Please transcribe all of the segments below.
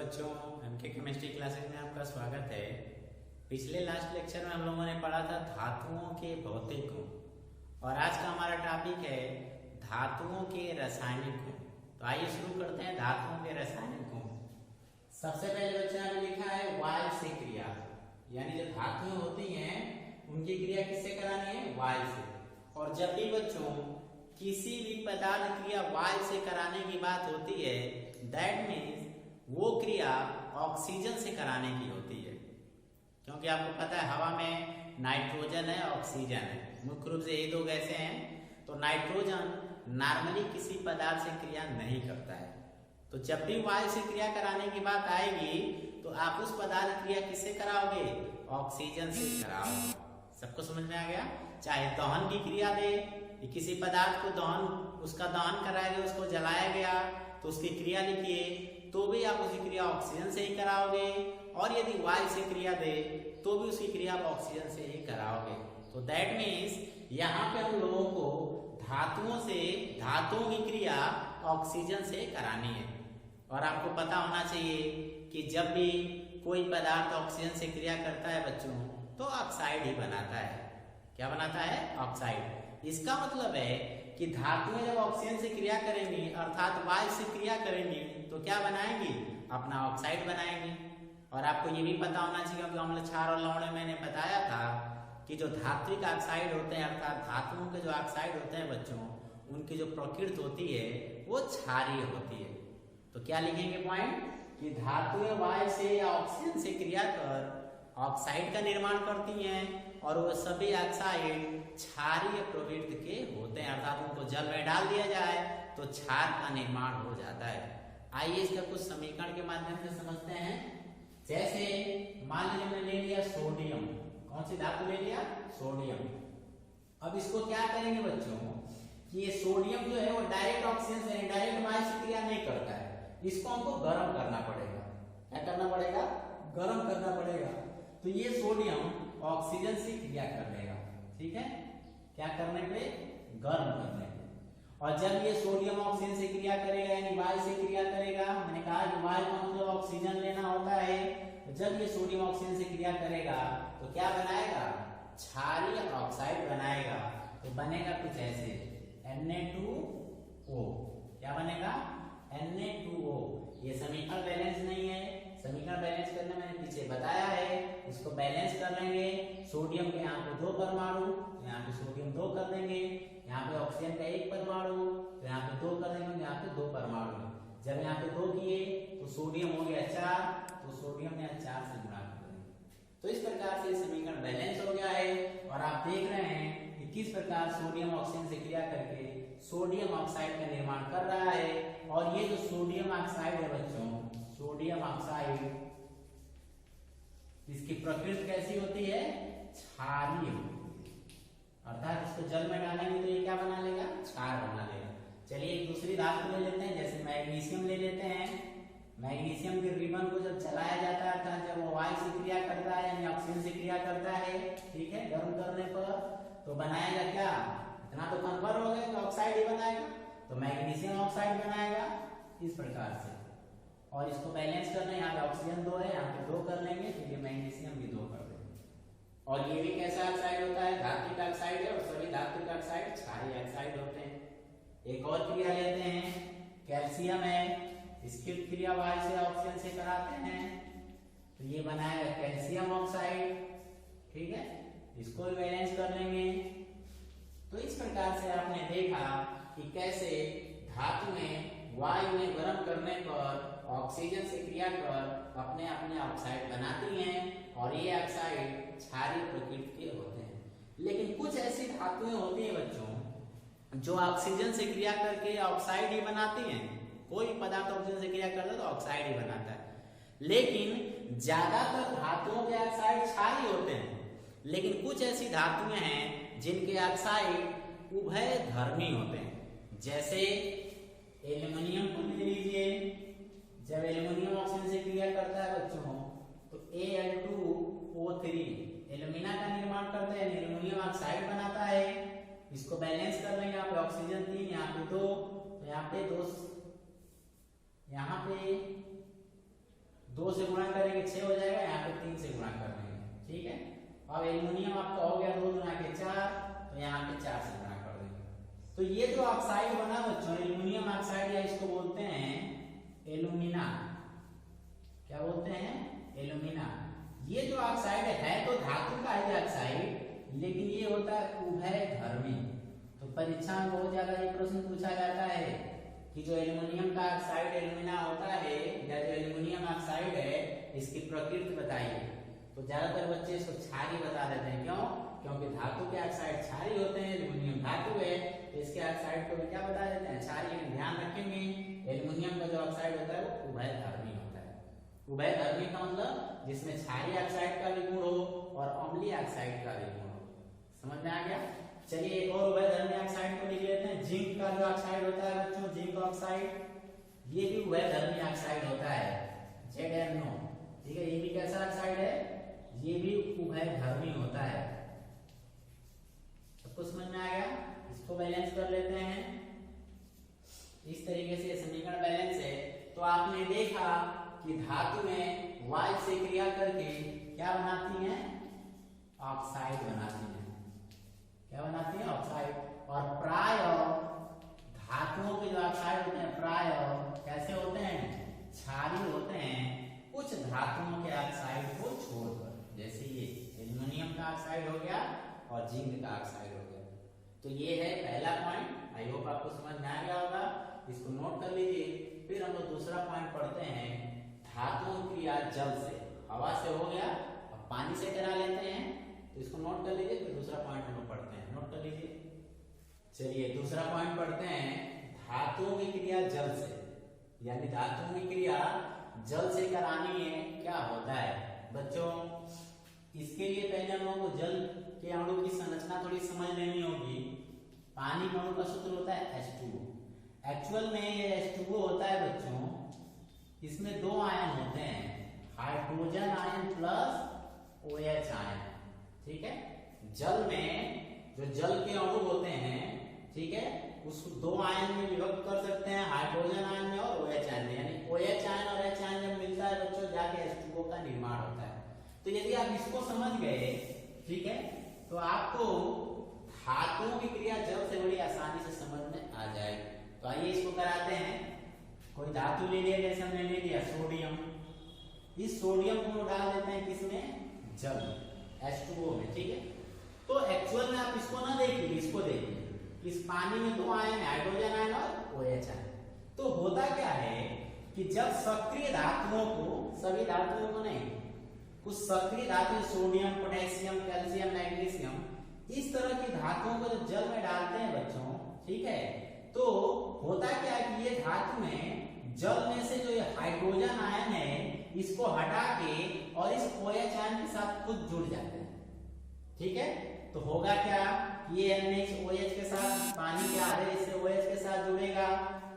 बच्चों, MK chemistry classes में आपका स्वागत है। पिछले लास्ट लेक्चर में हम लोगों ने पढ़ा था धातुओं के भौतिक गुण और आज का हमारा टॉपिक है धातुओं के रासायनिक गुण। तो आइए शुरू करते हैं धातुओं के रासायनिक गुण। सबसे पहले बच्चों ने लिखा है वायु से क्रिया, यानी जो धातुएं होती हैं उनकी क्रिया किससे करानी है? वायु से। और जब भी बच्चों किसी भी पदार्थ क्रिया वायु से कराने की बात होती है, दैट मीन्स वो क्रिया ऑक्सीजन से कराने की होती है, क्योंकि आपको पता है हवा में नाइट्रोजन है, ऑक्सीजन है, मुख्य रूप से ये दो गैसें हैं। तो नाइट्रोजन नॉर्मली किसी पदार्थ से क्रिया नहीं करता है। तो जब भी वायु से क्रिया कराने की बात आएगी तो आप उस पदार्थ क्रिया किससे कराओगे? ऑक्सीजन से कराओगे। सबको समझ में आ गया? चाहे दहन की क्रिया दे, किसी पदार्थ को उसका दहन कराया गया, उसको जलाया गया तो उसकी क्रिया लिखिए, तो भी आप उसकी क्रिया ऑक्सीजन से ही कराओगे। और यदि वायु से क्रिया दे तो भी उसकी क्रिया आप ऑक्सीजन से ही कराओगे। तो दैट मीन्स यहाँ पे हम लोगों को धातुओं की क्रिया ऑक्सीजन से करानी है। और आपको पता होना चाहिए कि जब भी कोई पदार्थ ऑक्सीजन से क्रिया करता है बच्चों तो ऑक्साइड ही बनाता है। क्या बनाता है? ऑक्साइड। इसका मतलब है कि धातुएं जब ऑक्सीजन से क्रिया करेंगी अर्थात वायु से क्रिया करेंगी तो क्या बनाएंगी? अपना ऑक्साइड बनाएंगी। और आपको ये भी पता होना चाहिए, क्योंकि अम्ल क्षार और लवण में मैंने बताया था कि जो धात्विक ऑक्साइड होते हैं अर्थात धातुओं के जो ऑक्साइड होते हैं बच्चों, उनकी जो प्रकृति होती है वो क्षारीय होती है। तो क्या लिखेंगे पॉइंट? कि धातुएं वायु से या ऑक्सीजन से क्रिया कर ऑक्साइड का निर्माण करती हैं और वो सभी ऑक्साइड क्षारीय प्रवृत्ति के होते हैं, अर्थात उनको जल में डाल दिया जाए तो क्षार का निर्माण हो जाता है। आइए इसका कुछ समीकरण के माध्यम से समझते हैं। जैसे मान लीजिए हमने ले लिया सोडियम। कौन सी धातु ले लिया? सोडियम। अब इसको क्या करेंगे बच्चों कि ये सोडियम जो है वो डायरेक्ट ऑक्सीजन से डायरेक्ट वायु से क्रिया नहीं करता है, इसको हमको गर्म करना पड़ेगा। क्या करना पड़ेगा? गर्म करना पड़ेगा। तो ये सोडियम ऑक्सीजन से क्रिया कर लेगा। ठीक है? क्या करने पे? गर्म करने पे। और जब ये सोडियम ऑक्सीजन से क्रिया करेगा यानी वायु से क्रिया करेगा, मैंने कहा कि वायु का मतलब ऑक्सीजन लेना होता है, तो जब ये सोडियम ऑक्सीजन से क्रिया करेगा तो क्या बनाएगा? क्षारीय ऑक्साइड बनाएगा। तो बनेगा कुछ ऐसे Na2O। क्या बनेगा? Na2O। ये समीकरण बैलेंस नहीं है, समीकरण बैलेंस करना मैंने पीछे बताया है। इसको बैलेंस कर लेंगे। सोडियम के यहाँ पे 2 परमाणु, यहाँ पे सोडियम 2 कर देंगे, यहाँ पे ऑक्सीजन का 1 परमाणु, तो यहाँ पे 2 कर देंगे, यहाँ पे 2 परमाणु। जब यहाँ पे 2 किए तो सोडियम हो गया 4, तो सोडियम यहाँ 4 से गुणा कर देंगे। तो इस प्रकार से समीकरण बैलेंस हो गया है। और आप देख रहे हैं कि किस प्रकार सोडियम ऑक्सीजन से क्रिया करके सोडियम ऑक्साइड का निर्माण कर रहा है। और ये जो सोडियम ऑक्साइड है बच्चों, सोडियम ऑक्साइड, इसकी प्रकृति कैसी होती है? क्षारीय। अर्थात इसको जल में डालेंगे तो ये क्या बना लेगा? क्षार बना लेगा। चलिए एक दूसरी धातु ले लेते हैं, जैसे मैग्नीशियम ले लेते हैं। मैग्नीशियम के रिबन को जब जलाया जाता है अर्थात जब वो वायु से क्रिया करता है यानी ऑक्सीजन से क्रिया करता है, ठीक है, गर्म करने पर तो बनाएगा क्या? इतना तो कन्वर्ट हो गया तो ऑक्साइड ही बनाएगा, तो मैग्नीशियम ऑक्साइड बनाएगा इस प्रकार से। और इसको बैलेंस करना, यहाँ पे ऑक्सीजन 2 है, यहाँ पे 2 कर लेंगे तो ये मैग्नीशियम भी 2 कर देंगे। और ये भी कैसा ऑक्साइड होता है? धात्विक ऑक्साइड है, और सभी धात्विक ऑक्साइड क्षारीय ऑक्साइड होते हैं। एक और क्रिया लेते हैं, कैल्शियम है, इसकी क्रिया वायु से ऑक्सीजन से कराते हैं तो ये बनाएगा कैल्शियम ऑक्साइड। ठीक है, इसको भी बैलेंस कर लेंगे। तो इस प्रकार से आपने देखा कि कैसे धातु में वायु में गर्म करने पर ऑक्सीजन से क्रिया कर अपने अपने ऑक्साइड बनाती हैं और ये ऑक्साइड क्षारीय प्रकृति के होते हैं। लेकिन कुछ ऐसी धातुएं होती हैं बच्चों जो ऑक्सीजन से क्रिया करके ऑक्साइड ही बनाती हैं। कोई पदार्थ ऑक्सीजन से क्रिया करता है तो ऑक्साइड ही बनाता है। लेकिन ज्यादातर धातुओं के ऑक्साइड क्षारीय होते हैं, लेकिन कुछ ऐसी धातुएं हैं जिनके ऑक्साइड उभय धर्मी होते हैं। जैसे एल्युमिनियम को ले लीजिए, जब एल्युमिनियम ऑक्सीजन से क्रिया करता है बच्चों तो Al2O3 एल्यूमिना का निर्माण करता है, एल्युमिनियम ऑक्साइड बनाता है। इसको बैलेंस कर लेंगे, यहाँ पे ऑक्सीजन 3, यहाँ पे 2, यहाँ पे 2, यहाँ पे 2 से गुणा करेंगे 6 हो जाएगा, यहाँ पे 3 से गुणा कर देंगे, ठीक है। अब एल्युमिनियम आपका हो गया 2 गुणा के 4, तो यहाँ पे 4 से गुणा कर देंगे। तो ये जो ऑक्साइड बना बच्चों, एल्युमिनियम ऑक्साइड, या इसको बोलते हैं एल्यूमिना। क्या बोलते हैं? एल्यूमिना। ये जो ऑक्साइड है तो धातु का है ऑक्साइड, लेकिन ये होता है उभयधर्मी। तो परीक्षा में बहुत ज्यादा ये प्रश्न पूछा जाता है कि जो एल्युमिनियम का ऑक्साइड एल्यूमिना होता है, या जो एल्युमिनियम ऑक्साइड है, इसकी प्रकृति बताइए। तो ज्यादातर बच्चे इसको क्षारीय बता देते हैं। क्यों? क्योंकि धातु के ऑक्साइड क्षारीय होते हैं, एल्युमिनियम धातु है, तो इसके ऑक्साइड को भी क्या बता देते हैं? क्षारीय। ध्यान रखेंगे एल्युमिनियम का जो ऑक्साइड होता है वो उभयधर्मी होता है। उभयधर्मी का मतलब जिसमें क्षारीय ऑक्साइड का भी गुण हो और अम्लीय ऑक्साइड का भी गुण हो। समझ में आ गया? चलिए एक और उभयधर्मी ऑक्साइड को लिख लेते हैं। जिंक का जो ऑक्साइड होता है बच्चों, जिंक ऑक्साइड, ये भी उभयधर्मी ऑक्साइड होता है, ZnO। ठीक है, ये भी कैसा ऑक्साइड है? ये भी उभयधर्मी होता है। सबको समझ में आ गया? इसको बैलेंस कर लेते हैं। इस तरीके से समीकरण बैलेंस है। तो आपने देखा कि धातु में वायु से क्रिया करके क्या बनाती हैं? ऑक्साइड बनाती हैं। क्या बनाती हैं? ऑक्साइड। और प्राय धातुओं के जो ऑक्साइड होते हैं प्राय कैसे होते हैं? क्षारीय होते हैं, कुछ धातुओं के ऑक्साइड को छोड़कर। जैसे ये एल्युमिनियम का ऑक्साइड हो गया और जिंक का ऑक्साइड हो गया। तो ये है पहला पॉइंट। आई होप आपको समझ में आ गया होगा, इसको नोट कर लीजिए। फिर हम लोग दूसरा पॉइंट पढ़ते हैं, धातुओं की क्रिया जल से। हवा से हो गया, अब पानी से करा लेते हैं, तो इसको नोट कर लीजिए। फिर दूसरा पॉइंट हम लोग पढ़ते हैं, नोट कर लीजिए। चलिए दूसरा पॉइंट पढ़ते हैं, धातुओं की क्रिया जल से, यानी धातुओं की क्रिया जल से करानी है। क्या होता है बच्चों? इसके लिए पहले हम लोगों को जल के अणु की संरचना थोड़ी समझ लेनी होगी। पानी का अणु का सूत्र होता है H2O। एक्चुअल में ये H2O होता है बच्चों, इसमें 2 आयन होते हैं, hydrogen ion plus OH ion. ठीक है, जल में जो जल के अणु होते हैं, ठीक है, उसको 2 आयन में विभक्त कर सकते हैं, हाइड्रोजन आयन में और OH आयन में। यानी OH आयन और H आयन जब मिलता है बच्चों, जाके H2O का निर्माण होता है। तो यदि आप इसको समझ गए, ठीक है, तो आपको धातुओं की क्रिया जल से बड़ी आसानी से समझ में आ जाएगी। तो आइए इसको कराते हैं। कोई धातु ले लिया, जैसे हमने ले लिया सोडियम। इस सोडियम को डाल देते हैं किसमें? जल, H2O में। ठीक है, तो एक्चुअल में आप इसको ना देखिए, इसको देखिए। इस पानी में 2 आयन, हाइड्रोजन आयन और OH आयन। तो होता क्या है कि जब सक्रिय धातुओं को, सभी धातुओं को नहीं, कुछ सक्रिय धातु, सोडियम, पोटेशियम, कैल्शियम, मैग्नीशियम, इस तरह की धातुओं को जब जल में डालते हैं बच्चों, ठीक है, तो होता क्या है कि ये धातु में जल में से जो ये हाइड्रोजन आयन है, इसको हटा के और इस OH आयन के साथ खुद जुड़ जाते हैं। ठीक है, तो होगा क्या, ये NaOH के साथ, पानी के आधे हिस्से OH के साथ जुड़ेगा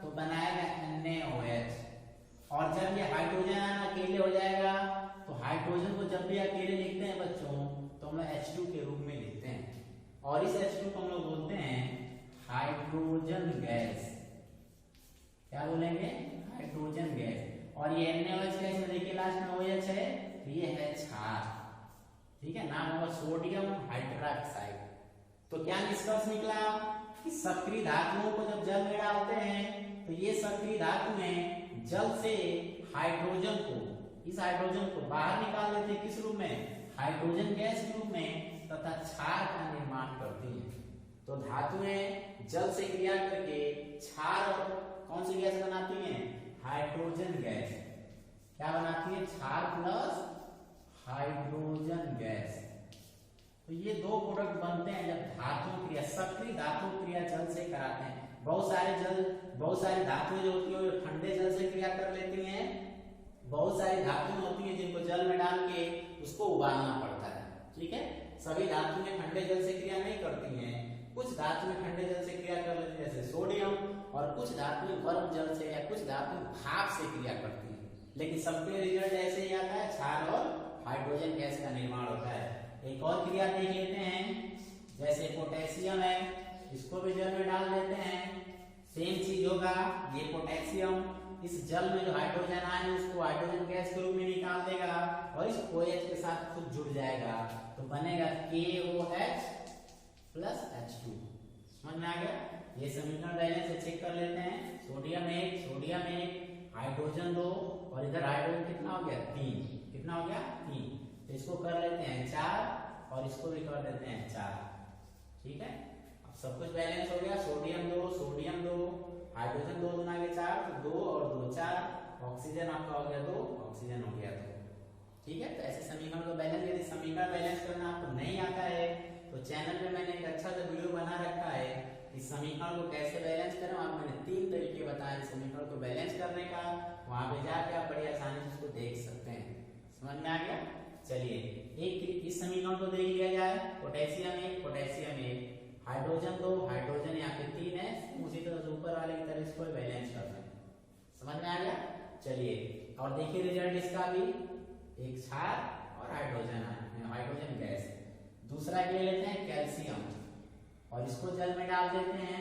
तो बनाएगा NaOH। और जब ये हाइड्रोजन आयन अकेले हो जाएगा, तो हाइड्रोजन को जब भी अकेले लिखते हैं बच्चों, तो हम लोग H2 के रूप में लिखते हैं। और इस H2 को हम लोग बोलते हैं हाइड्रोजन गैस। क्या बोलेंगे? Hydrogen gas. और ये NaOH का, इसमें देखिए लास्ट में OH है, तो ये है क्षार। ठीक है, नाम होगा सोडियम हाइड्रोक्साइड। तो क्या निष्कर्ष निकला कि सक्रिय धातुओं को जब जल में डालते हैं, तो ये सक्रिय धातु में जल से हाइड्रोजन को, इस हाइड्रोजन को बाहर निकाल देते हैं। किस रूप में? हाइड्रोजन गैस के रूप में, तथा क्षार का निर्माण करती है। तो धातुएं जल से क्रिया करके क्षार और कौन सी गैस बनाती हैं? Hydrogen gas. क्या बनाती है? क्षार प्लस हाइड्रोजन गैस। तो ये 2 प्रोडक्ट बनते हैं जब धातु क्रिया, सक्रिय धातु क्रिया जल से कराते हैं। बहुत सारी धातुएं जो होती है वो ठंडे जल से क्रिया कर लेती हैं। बहुत सारी धातुएं होती हैं जिनको जल में डाल के उसको उबालना पड़ता है। ठीक है, सभी धातुएं ठंडे जल से क्रिया नहीं करती हैं। कुछ धातुएं ठंडे जल से क्रिया कर लेती हैं, जैसे सोडियम, और कुछ धातुएं गर्म जल से, या कुछ धातुएं भाप से क्रिया करती हैं। लेकिन सबके रिजल्ट ऐसे ही आता है, क्षार और हाइड्रोजन गैस का निर्माण होता है। एक और क्रिया देख लेते हैं, जैसे पोटेशियम है, इसको भी जल में डाल देते हैं, सेम चीज होगा। ये पोटेशियम इस जल में जो हाइड्रोजन आयन है उसको हाइड्रोजन गैस के रूप में निकाल देगा और इस OH के साथ खुद जुड़ जाएगा, तो बनेगा KOH प्लस H2। समझ में आ गया? ये समीकरण बैलेंस से चेक कर लेते हैं। सोडियम 1, हाइड्रोजन 2 और इधर हाइड्रोजन कितना हो गया 3, कितना हो गया 3, तो इसको कर लेते हैं 4 और इसको भी कर देते हैं 4। ठीक है, अब सब कुछ बैलेंस हो गया। सोडियम 2, हाइड्रोजन 2 गुना के 4, तो 2 और 2 4, ऑक्सीजन आपका हो गया 2, ऑक्सीजन हो गया 2। ठीक है, तो ऐसे समीकरण को बैलेंस, यदि समीकरण बैलेंस करना आपको नहीं आता है तो चैनल पे मैंने एक अच्छा सा वीडियो बना रखा है, इस समीकरण को कैसे बैलेंस करें। आप मैंने 3 तरीके बताए समीकरण को बैलेंस करने का, वहां पे जाके आप बड़ी आसानी से उसको देख सकते हैं। समझ में आ गया? चलिए एक इस समीकरण को देख लिया जाए। पोटेशियम 1, हाइड्रोजन 2, हाइड्रोजन यहाँ पे 3 है, उसी तरह ऊपर वाले की तरह इसको बैलेंस कर रहे हैं। समझ में आ गया? चलिए और देखिए रिजल्ट इसका भी, एक क्षार और हाइड्रोजन गैस। दूसरा ले लेते हैं कैल्शियम और इसको जल में डाल देते हैं,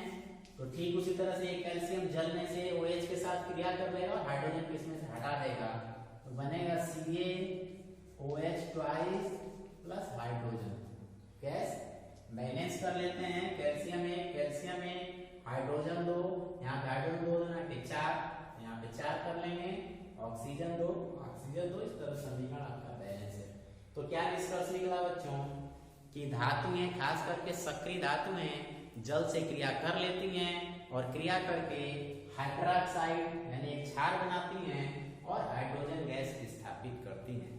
तो ठीक उसी तरह से कैल्शियम जल में से OH के साथ क्रिया कर लेगा और हाइड्रोजन को इसमें से हटा देगा, तो बनेगा CaOH twice plus hydrogen gas. Balance कर लेते हैं। कैल्शियम 1, हाइड्रोजन 2, यहाँ पे हाइड्रोजन 2 यहाँ पे 4, यहाँ पे 4 कर लेंगे, ऑक्सीजन 2, इस तरह समीकरण आपका बैलेंस है। तो क्या निष्कर्ष निकला बच्चों कि धातुएं, खास करके सक्रिय धातुएं जल से क्रिया कर लेती हैं और क्रिया करके हाइड्रोक्साइड यानी एक क्षार बनाती हैं और हाइड्रोजन गैस स्थापित करती हैं।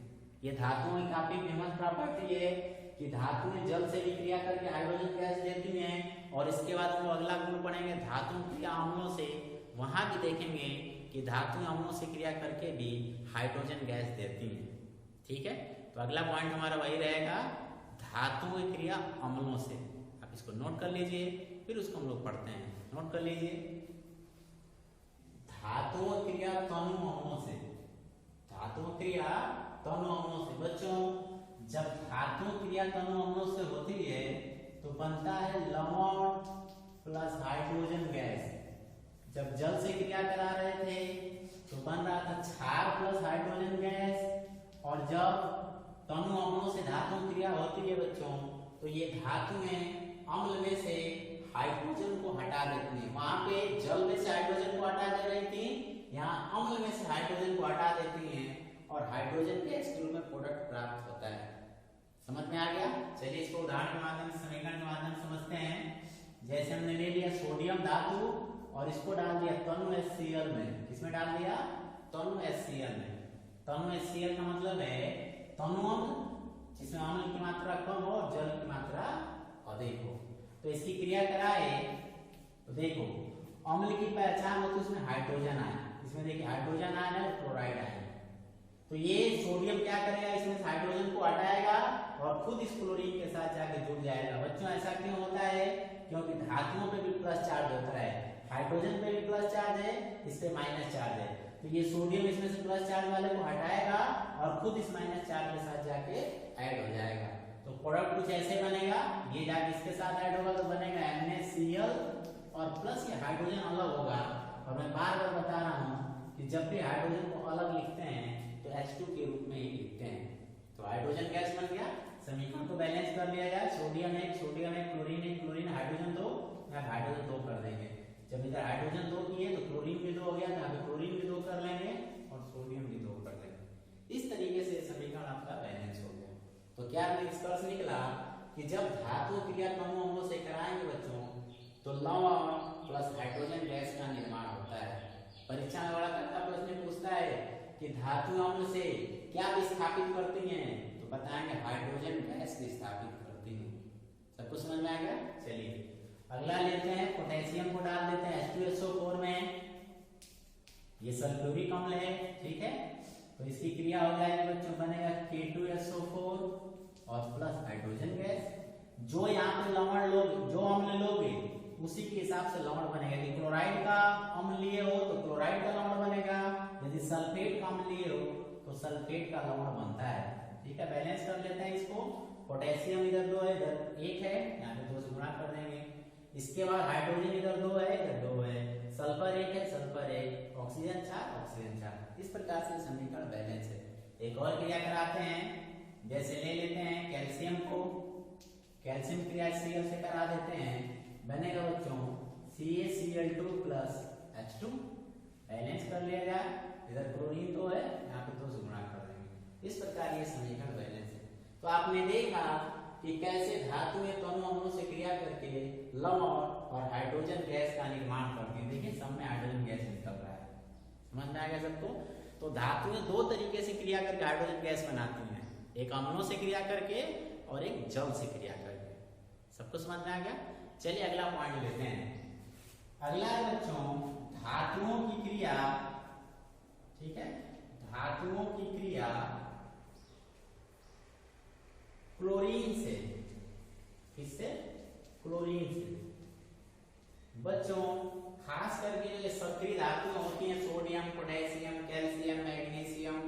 ये धातुओं की काफी फेमस प्रॉपर्टी है कि धातुएं जल से भी क्रिया करके हाइड्रोजन गैस देती हैं। और इसके बाद हम अगला गुण पढ़ेंगे धातु क्रिया अम्लों से, वहां भी देखेंगे कि धातुएं अम्लों से क्रिया करके भी हाइड्रोजन गैस देती हैं। ठीक है, तो अगला पॉइंट हमारा वही रहेगा, धातुओं की क्रिया अम्लों से। आप इसको नोट कर लीजिए, फिर उसको हम लोग पढ़ते हैं। नोट कर लीजिए, धातुओं क्रिया तनु अम्लों से, धातुओं क्रिया तनु अम्लों से। बच्चों जब धातु क्रिया तनु अम्लों से होती है तो बनता है लवण प्लस हाइड्रोजन गैस। जब जल से क्रिया करा रहे थे तो बन रहा था क्षार प्लस हाइड्रोजन गैस, और जब तनु अम्लों से धातु क्रिया होती है बच्चों तो ये धातुएं अम्ल में से हाइड्रोजन को हटा देती हैं। वहां पे जल में से हाइड्रोजन को हटा दे रही थी, यहाँ अम्ल में से हाइड्रोजन को हटा देती हैं और हाइड्रोजन गैस के रूप में प्रोडक्ट प्राप्त होता है। समझ में आ गया? चलिए इसको उदाहरण के माध्यम से, समीकरण के माध्यम से समझते हैं। जैसे हमने ले लिया सोडियम धातु और इसको डाल दिया तनु HCl में। किसमें डाल दिया? तनु HCl में। तनु HCl का मतलब है तनु अम्ल, जिसमें अम्ल की मात्रा कम हो और जल की मात्रा अधिक हो। तो इसकी क्रिया कराए तो देखो अम्ल की पहचान होती है उसमें हाइड्रोजन आयन, इसमें देखिए हाइड्रोजन आयन है और क्लोराइड आयन। तो ये सोडियम क्या करेगा, इसमें से हाइड्रोजन को हटाएगा और खुद इस क्लोरीन के साथ जाके जुड़ जाएगा। बच्चों ऐसा क्यों होता है? क्योंकि धातुओं पे भी प्लस चार्ज होता है, हाइड्रोजन पे भी प्लस चार्ज है, इस पे माइनस चार्ज है। तो ये सोडियम इसमें से प्लस चार्ज वाले को हटाएगा और खुद इस माइनस चार्ज के साथ जाके ऐड हो जाएगा। तो प्रोडक्ट कुछ ऐसे बनेगा, ये जाके इसके साथ ऐड होगा तो बनेगा NaCl और प्लस ये हाइड्रोजन अलग होगा। और मैं बार बार बता रहा हूँ कि जब भी हाइड्रोजन को अलग लिखते हैं तो H2 के रूप में ही लिखते हैं। तो हाइड्रोजन गैस बन गया। समीकरण को बैलेंस कर लिया जाए, सोडियम 1, क्लोरीन 1, क्लोरीन हाइड्रोजन 2, यहाँ हाइड्रोजन 2 कर देंगे। जब इधर हाइड्रोजन 2 किए तो क्लोरीन भी 2 हो गया, यहाँ पे क्लोरीन भी 2 कर लेंगे और सोडियम भी 2 कर लेंगे। इस तरीके से समीकरण आपका बैलेंस हो गया। तो क्या निष्कर्ष निकला कि जब धातु क्रिया तनु अम्लों से कराएंगे बच्चों तो लवण प्लस हाइड्रोजन गैस का निर्माण होता है। परीक्षा में बड़ा करता प्रश्न पूछता है कि धातु अम्ल से क्या विस्थापित करती हैं, तो बताएंगे हाइड्रोजन गैस विस्थापित करती हैं। सब कुछ समझ में आ गया? चलिए अगला लेते हैं, पोटेशियम को डाल देते हैं H2SO4 में। ये सल्फ्यूरिक अम्ल है, ठीक है। तो इसकी क्रिया हो जाएगी बच्चों, बनेगा K2SO4 और प्लस हाइड्रोजन गैस। जो यहाँ पे लवण लोगे, जो अम्ल लोगे उसी के हिसाब से लवण बनेगा। यदि क्लोराइड का अम्ल लिए हो तो क्लोराइड का लवण बनेगा, यदि सल्फेट का अम्ल लिए हो तो सल्फेट का लवण बनता है। ठीक है, बैलेंस कर लेते हैं इसको। पोटेशियम इधर 2 है, इधर 1 है, यहाँ पे 2 से गुणा कर देंगे। इसके बाद हाइड्रोजन इधर 2 है, इधर 2 है, सल्फर 1 है, सल्फर 1, ऑक्सीजन 4, ऑक्सीजन 4। इस प्रकार से समीकरण बैलेंस है। एक और क्रिया कराते हैं, जैसे ले लेते हैं कैल्शियम को, कैल्शियम क्रिया Cl से करा देते हैं, बनेगा बच्चों CaCl2 प्लस H2। बैलेंस कर लिया जाए, इधर क्लोरीन तो है, यहाँ पे 2 से गुणा कर देंगे। इस प्रकार ये समीकरण बैलेंस है। तो आपने देखा कि कैसे धातुएं दोनों अणुओं से क्रिया करके लवण और हाइड्रोजन गैस का निर्माण करती हैं। देखिए सब में हाइड्रोजन गैस निकल रहा है, समझ में आ गया सबको। तो धातुएं 2 तरीके से क्रिया करके हाइड्रोजन गैस बनाती हैं, एक अम्लों से क्रिया करके और एक जल से क्रिया करके। सबको समझ में आ गया। चलिए अगला पॉइंट लेते हैं। अगला है बच्चों धातुओं की क्रिया, ठीक है, धातुओं की क्रिया क्लोरीन से। किससे? क्लोरीन से। बच्चों खास करके जो सक्रिय धातुएं होती हैं, सोडियम, पोटेशियम, कैल्शियम, मैग्नीशियम,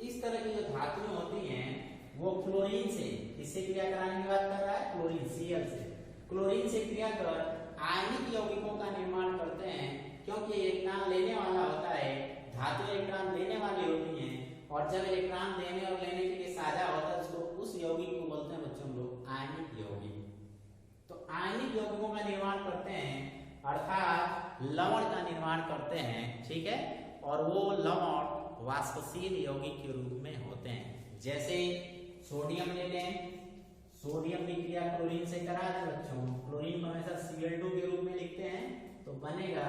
इस तरह की जो धातुएं होती हैं वो क्लोरीन से, किससे क्रिया कराने की बात कर रहा है? क्लोरीन, Cl से। क्लोरीन से क्रिया कर आयनिक यौगिकों का निर्माण करते हैं, क्योंकि इलेक्ट्रॉन लेने वाला होता है, धातु इलेक्ट्रॉन लेने वाली होती हैं, और जब इलेक्ट्रॉन देने और लेने के लिए साझा होता है उसको, उस यौगिक को बोलते हैं बच्चों लोग आयनिक यौगिक। तो आयनिक यौगिकों का निर्माण करते हैं, अर्थात लवण का निर्माण करते हैं, ठीक है, और वो लवण वाष्पशील यौगिक के रूप में होते हैं। जैसे सोडियम ले लें, सोडियम की क्रिया क्लोरीन से करा दें बच्चों, क्लोरीन को हमेशा Cl2 के रूप में लिखते हैं, तो बनेगा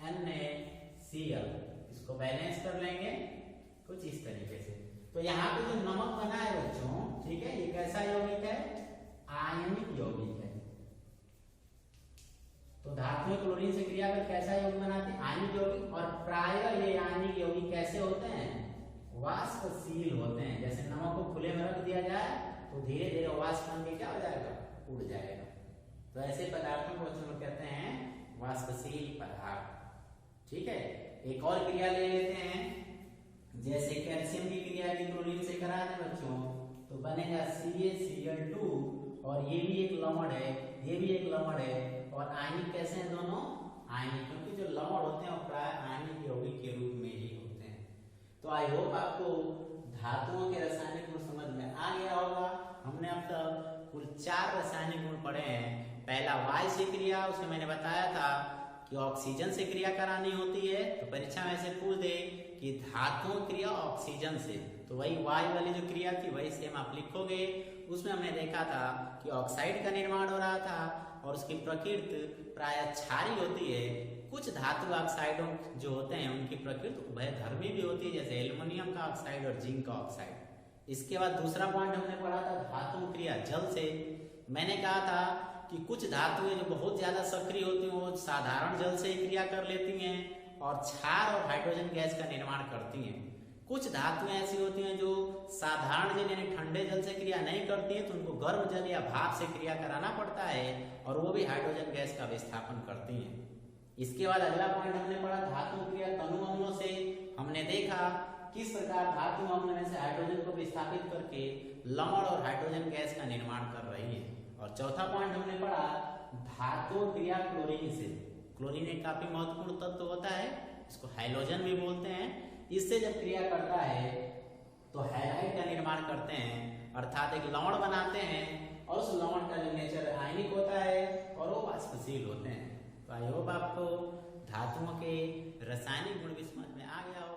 NaCl। इसको बैलेंस कर लेंगे कुछ इस तरीके से। तो यहाँ पे जो नमक बना है बच्चों, ठीक है, ये कैसा यौगिक है? आयनिक यौगिक है। तो धातुएं क्लोरीन से क्रिया कर कैसा यौगिक बनाते हैं? आयनिक यौगिक। और प्रायः ये आयनिक यौगिक कैसे होते हैं? वाष्पशील होते हैं। जैसे नमक को खुले में रख दिया जाए तो धीरे धीरे वाष्प बन के क्या हो जाएगा? उड़ जाएगा। तो ऐसे पदार्थों को हम लोग कहते हैं वाष्पशील पदार्थ, ठीक है। एक और क्रिया ले लेते हैं, जैसे कैल्शियम की क्रिया की क्लोरीन से करा दें बच्चों, तो बनेगा CaCl2, और ये भी एक लवण है, ये भी एक लवण है, और आयनिक कैसे हैं दोनों? आयनिक, क्योंकि जो लवण होते हैं वो प्राय आयनिक यौगिक के रूप में ही होते हैं। तो आई होप आपको धातुओं के रासायनिक गुण समझ में आ गया होगा। हमने अब तक कुल 4 रासायनिक गुण पढ़े हैं। पहला वायु से क्रिया, उसमें मैंने बताया था कि ऑक्सीजन से क्रिया करानी होती है, तो परीक्षा में ऐसे पूछ दे कि धातुओं क्रिया ऑक्सीजन से, तो वही वायु वाली जो क्रिया थी वही सेम आप लिखोगे। उसमें हमने देखा था कि ऑक्साइड का निर्माण हो रहा था, और उसकी प्रकृति प्राय क्षारीय होती है। कुछ धातु ऑक्साइडों जो होते हैं उनकी प्रकृति उभयधर्मी भी होती है, जैसे एल्युमिनियम का ऑक्साइड और जिंक का ऑक्साइड। इसके बाद दूसरा पॉइंट हमने पढ़ा था धातु क्रिया जल से। मैंने कहा था कि कुछ धातुएं जो बहुत ज्यादा सक्रिय होती हैं वो साधारण जल से ही क्रिया कर लेती हैं और क्षार और हाइड्रोजन गैस का निर्माण करती हैं। कुछ धातुएं ऐसी होती हैं जो साधारण जल यानी ठंडे जल से क्रिया नहीं करती हैं, तो उनको गर्म जल या भाप से क्रिया कराना पड़ता है, और वो भी हाइड्रोजन गैस का विस्थापन करती हैं। इसके बाद अगला पॉइंट हमने पढ़ा धातु क्रिया तनु अम्लों से। हमने देखा किस प्रकार धातु अम्ल में से हाइड्रोजन को विस्थापित करके लवण और हाइड्रोजन गैस का निर्माण कर रही है। और चौथा पॉइंट हमने पढ़ा धातु क्रिया क्लोरीन से। क्लोरीन एक काफी महत्वपूर्ण तत्व होता है, इसको हैलोजन भी बोलते हैं। इससे जब क्रिया करता है तो हैलाइड का निर्माण करते हैं, अर्थात एक लवण बनाते हैं, और उस लवण का जो नेचर आयनिक होता है और वो वाष्पशील होते हैं। तो आई होप आपको धातुओं के रासायनिक गुण भी समझ में आ गया हो।